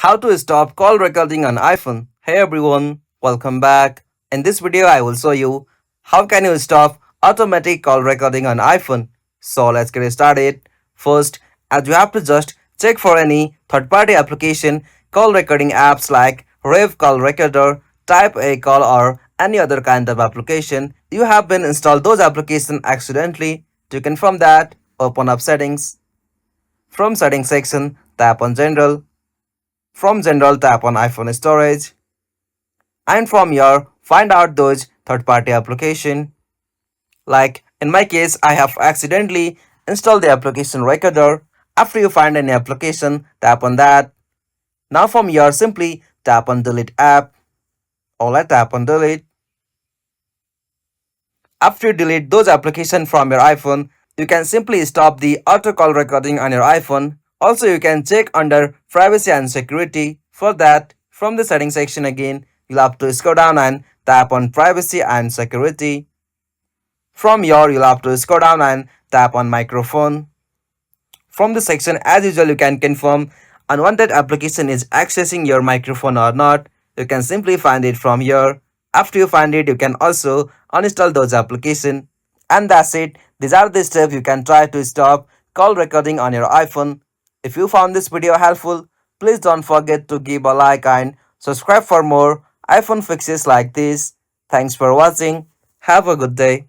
How to stop call recording on iPhone. Hey everyone, welcome back. In this video I will show you how can you stop automatic call recording on iPhone. So let's get started. First, as you have to just check for any third-party application call recording apps like Rave Call Recorder, Type A Call or any other kind of application. You have been installed those applications accidentally. To confirm that, open up settings. From settings section, tap on general. From general, tap on iPhone storage, and from here find out those third-party application. Like in my case, I have accidentally installed the application Recorder. After you find any application, tap on that. Now from here, simply tap on delete app. Alright, tap on delete. After you delete those applications from your iPhone, you can simply stop the auto call recording on your iPhone. Also, you can check under privacy and security. For that, from the settings section again, you'll have to scroll down and tap on privacy and security. From here, you'll have to scroll down and tap on microphone. From the section, as usual, you can confirm unwanted application is accessing your microphone or not. You can simply find it from here. After you find it, you can also uninstall those applications. And that's it. These are the steps you can try to stop call recording on your iPhone. If you found this video helpful, please don't forget to give a like and subscribe for more iPhone fixes like this. Thanks for watching. Have a good day.